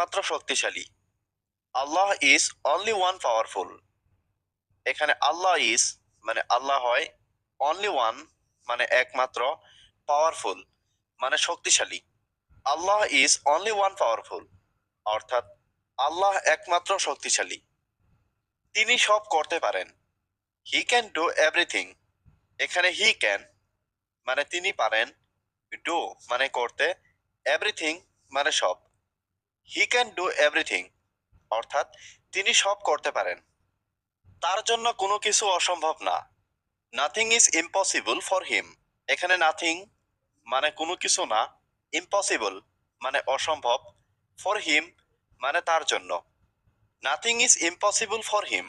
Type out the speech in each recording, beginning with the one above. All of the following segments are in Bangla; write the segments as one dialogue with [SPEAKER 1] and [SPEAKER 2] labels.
[SPEAKER 1] একমাত্র শক্তিশালী। আল্লাহ ইজ অনলি ওয়ান পাওয়ারফুল। এখানে আল্লাহ ইজ মানে আল্লাহ হয়, অনলি ওয়ান মানে একমাত্র, পাওয়ারফুল মানে শক্তিশালী। আল্লাহ ইজ অনলি ওয়ান পাওয়ারফুল অর্থাৎ আল্লাহ একমাত্র শক্তিশালী। তিনি সব করতে পারেন। He can do everything. এখানে হি ক্যান মানে তিনি পারেন, ডু মানে করতে, এভরিথিং মানে সব। হি ক্যান ডু এভরিথিং অর্থাৎ তিনি সব করতে পারেন। তার জন্য কোনো কিছু অসম্ভব না। Nothing is impossible for him. এখানে নাথিং মানে কোনো কিছু না, ইম্পসিবল মানে অসম্ভব, ফর হিম মানে তার জন্য। Nothing is impossible for him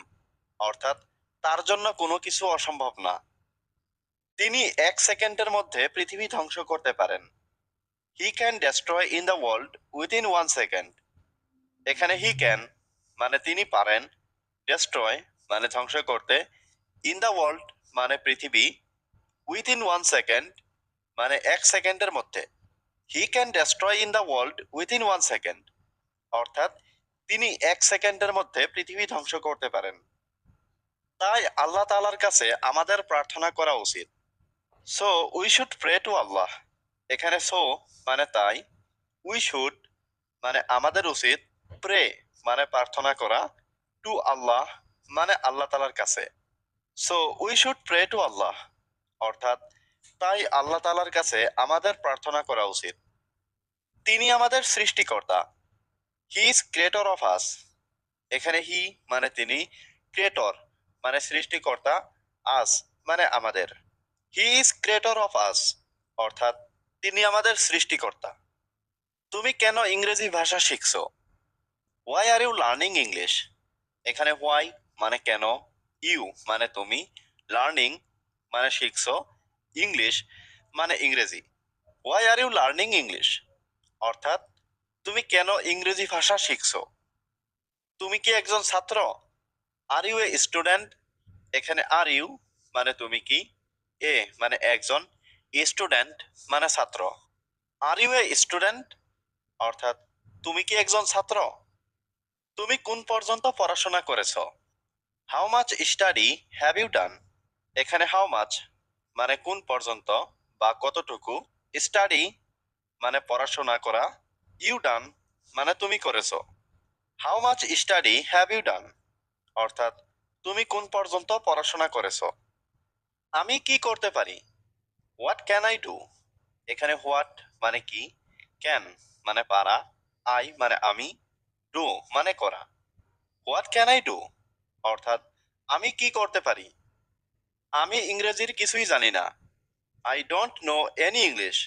[SPEAKER 1] অর্থাৎ তার জন্য কোনো কিছু অসম্ভব না। তিনি 1 সেকেন্ডের মধ্যে পৃথিবী ধ্বংস করতে পারেন। He can destroy in the world within 1 second. এখানে হি ক্যান মানে তিনি পারেন, ডেস্ট্রয় মানে ধ্বংস করতে, ইন দ্য ওয়ার্ল্ড মানে পৃথিবী, উইদিন 1 সেকেন্ড মানে 1 সেকেন্ডের মধ্যে। He can destroy in the world within 1 second অর্থাৎ তিনি 1 সেকেন্ডের মধ্যে পৃথিবী ধ্বংস করতে পারেন। তাই আল্লাহ তাআলার কাছে আমাদের প্রার্থনা করা উচিত। So we should pray to Allah. এখানে সো মানে তাই, উই শুড মানে আমাদের উচিত, প্রে মানে প্রার্থনা করা, টু আল্লাহ মানে আল্লাহ তাআলার কাছে। So we should pray to Allah অর্থাৎ তাই আল্লাহ তাআলার কাছে আমাদের প্রার্থনা করা উচিত। তিনি আমাদের সৃষ্টিকর্তা। হি ইজ ক্রিয়েটর অফ আস। এখানে হি মানে তিনি, ক্রিয়েটর মানে সৃষ্টিকর্তা, আস মানে আমাদের। He is creator of us অর্থাৎ তিনি আমাদের সৃষ্টিকর্তা। তুমি কেন ইংরেজি ভাষা শিখছো? Why are you learning English? এখানে হোয়াই মানে কেন, ইউ মানে তুমি, লার্নিং মানে শিখছো, ইংলিশ মানে ইংরেজি। Why are you learning English অর্থাৎ তুমি কেন ইংরেজি ভাষা শিখছো? তুমি কি একজন ছাত্র? Are you a student? এখানে আর ইউ মানে তুমি কি, এ মানে একজন, স্টুডেন্ট মানে ছাত্র। আর ইউ এ স্টুডেন্ট অর্থাৎ তুমি কি একজন ছাত্র? তুমি কোন পর্যন্ত পড়াশোনা করেছ? How much study have you done? এখানে হাউ মাচ মানে কোন পর্যন্ত বা কতটুকু, স্টাডি মানে পড়াশোনা করা, ইউ ডান মানে তুমি করেছো। How much study have you done অর্থাৎ তুমি কোন পর্যন্ত পড়াশোনা করেছো। আমি কি করতে পারি? What can I do? এখানে হোয়াট মানে কি, ক্যান মানে পারা, আই মানে আমি, ডু মানে করা। হোয়াট ক্যান আই ডু অর্থাৎ আমি কি করতে পারি। আমি ইংরেজির কিছুই জানি না। I don't know any English.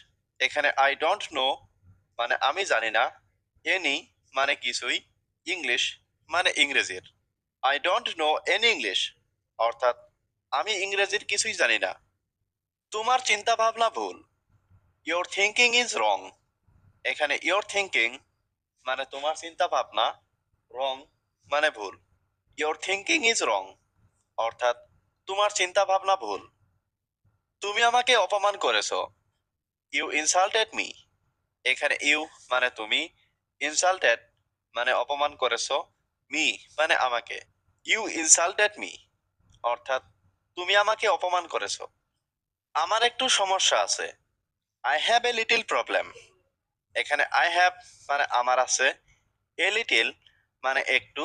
[SPEAKER 1] এখানে আই ডোন্ট নো মানে আমি জানি না, এনি মানে কিছুই, ইংলিশ মানে ইংরেজির। I don't know any English অর্থাৎ আমি ইংরেজির কিছুই জানি না। তোমার চিন্তা ভাবনা ভুল। Your thinking is wrong. এখানে ইয়োর থিঙ্কিং মানে তোমার চিন্তা ভাবনা, রং মানে ভুল। ইয়োর থিঙ্কিং ইজ রং অর্থাৎ তোমার চিন্তা ভাবনা ভুল। তুমি আমাকে অপমান করেছো। You insulted me. এখানে ইউ মানে তুমি, ইনসাল্টেড মানে অপমান করেছো, মি মানে আমাকে। ইউ ইনসাল্টেড মি অর্থাৎ তুমি আমাকে অপমান করেছো। আমার একটু সমস্যা আছে। I have a little problem. এখানে আই হ্যাভ মানে আমার আছে, এ লিটিল মানে একটু,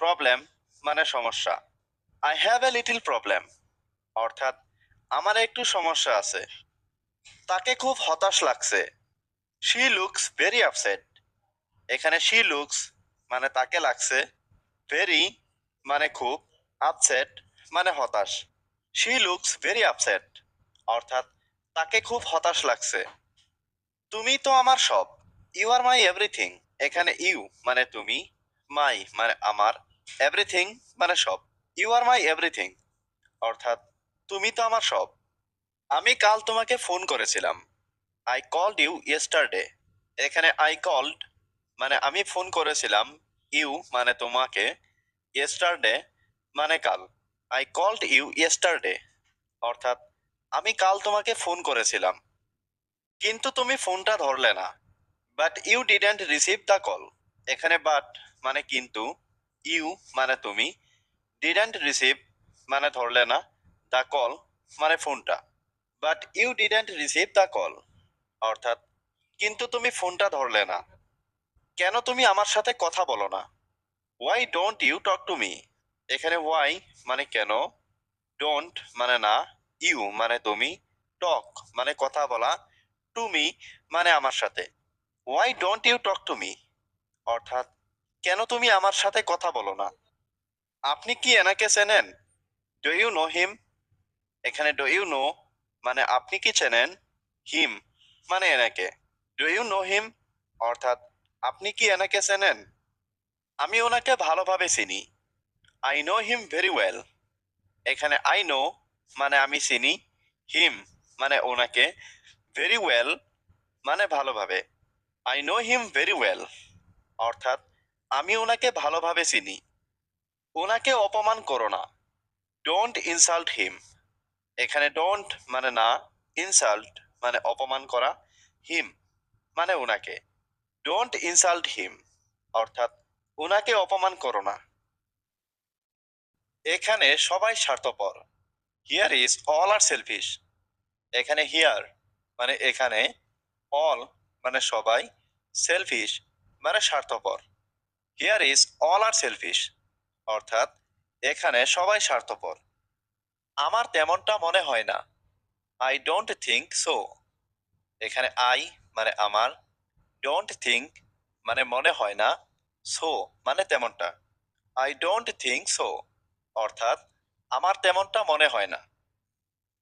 [SPEAKER 1] প্রবলেম মানে সমস্যা। I have a little problem অর্থাৎ আমার একটু সমস্যা আছে। তাকে খুব হতাশ লাগছে। She looks very upset. এখানে শি লুকস মানে তাকে লাগছে, ভেরি মানে খুব, আপসেট মানে হতাশ। শি লুকস ভেরি আপসেট অর্থাৎ তাকে খুব হতাশ লাগছে। তুমি তো আমার সব। You are my everything. এখানে ইউ মানে তুমি, মাই মানে আমার, এভরিথিং মানে সব। ইউ আর মাই এভরিথিং অর্থাৎ তুমি তো আমার সব। আমি কাল তোমাকে ফোন করেছিলাম। I called you yesterday. এখানে আই কল্ড মানে আমি ফোন করেছিলাম, ইউ মানে তোমাকে, ইয়েস্টারডে মানে কাল। আই কল্ড ইউ ইয়েস্টারডে অর্থাৎ আমি কাল তোমাকে ফোন করেছিলাম, কিন্তু তুমি ফোনটা ধরলে না। But you didn't receive the call. এখানে বাট মানে কিন্তু, ইউ মানে তুমি, ডিডন্ট রিসিভ মানে ধরলে না, দ্য কল মানে ফোনটা। But you didn't receive the call, অর্থাৎ কিন্তু তুমি ফোনটা ধরলে না। কেন তুমি আমার সাথে কথা বলো না? Why don't you talk to me? এখানে ওয়াই মানে কেন, ডোন্ট মানে না, ইউ মানে তুমি, টক মানে কথা বলা, টু মি মানে আমার সাথে। Why don't you talk to me, অর্থাৎ কেন তুমি আমার সাথে কথা বলো না? আপনি কি এনাকে চেনেন? Do you know him? এখানে ডু ইউ নো মানে আপনি কি চেনেন, হিম মানে এনাকে। ডু ইউ নো হিম, অর্থাৎ আপনি কি এনাকে চেনেন? আমি ওনাকে ভালোভাবে চিনি। I know him very well. এখানে আই নো মানে আমি চিনি, হিম মানে ওনাকে, ভেরি ওয়েল মানে ভালোভাবে। I know him very well, অর্থাৎ আমি ওনাকে ভালোভাবে চিনি। ওনাকে অপমান করো না। ডোন্ট ইনসাল্ট হিম। এখানে ডোন্ট মানে না, ইনসাল্ট মানে অপমান করা, হিম মানে ওনাকে। ডোন্ট ইনসাল্ট হিম, অর্থাৎ ওনাকে অপমান করো না। এখানে সবাই স্বার্থপর। Here is all are selfish. এখানে হিয়ার মানে এখানে, অল মানে সবাই, সেলফিশ মানে স্বার্থপর। Here is all are selfish, অর্থাৎ এখানে সবাই স্বার্থপর। আমার তেমনটা মনে হয় না। I don't think so. এখানে আই মানে আমার, ডোন্ট থিঙ্ক মানে মনে হয় না, সো মানে তেমনটা। আই ডোন্ট থিঙ্ক সো, অর্থাৎ আমার তেমনটা মনে হয় না।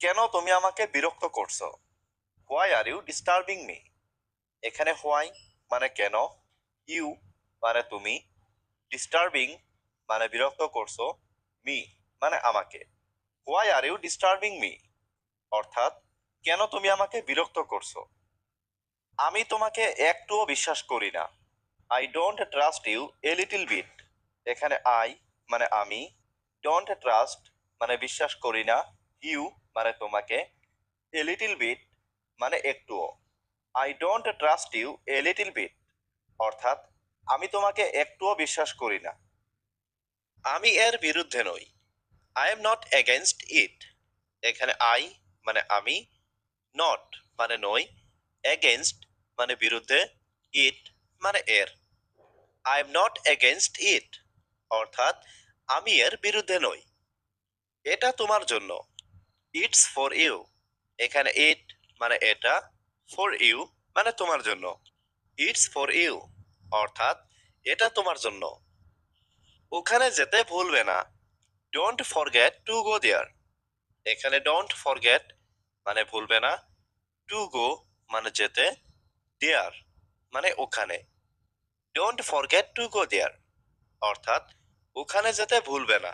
[SPEAKER 1] কেন তুমি আমাকে বিরক্ত করছো? Why are you disturbing me? এখানে হোয়াই মানে কেন, ইউ মানে তুমি, ডিস্টার্বিং মানে বিরক্ত করছো, মি মানে আমাকে। Why are you disturbing me, অর্থাৎ কেন তুমি আমাকে বিরক্ত করছো? আমি তোমাকে একটুও বিশ্বাস করি না। I don't trust you a little bit. এখানে আই মানে আমি, ডোন্ট ট্রাস্ট মানে বিশ্বাস করি না, ইউ মানে তোমাকে, এ লিটল বিট মানে একটুও। I don't trust you a little bit, অর্থাৎ আমি তোমাকে একটুও বিশ্বাস করি না। আমি এর বিরুদ্ধে নই। আই এম নট এগেনস্ট ইট। এখানে আই মানে আমি, নট মানে নই, এগেনস্ট মানে বিরুদ্ধে, ইট মানে এর। I am not against it, অর্থাৎ আমি এর বিরুদ্ধে নই। এটা তোমার জন্য। It's for you. এখানে ইট মানে এটা, ফর ইউ মানে তোমার জন্য। ইটস ফর ইউ, অর্থাৎ এটা তোমার জন্য। ওখানে যেতে ভুলবে না। ডোন্ট ফরগেট টু গো দেয়ার। এখানে ডোন্ট ফরগেট মানে ভুলবে না, টু গো মানে যেতে, দেয়ার মানে ওখানে। ডোন্ট ফরগেট টু গো দেয়ার, অর্থাৎ ওখানে যেতে ভুলবে না।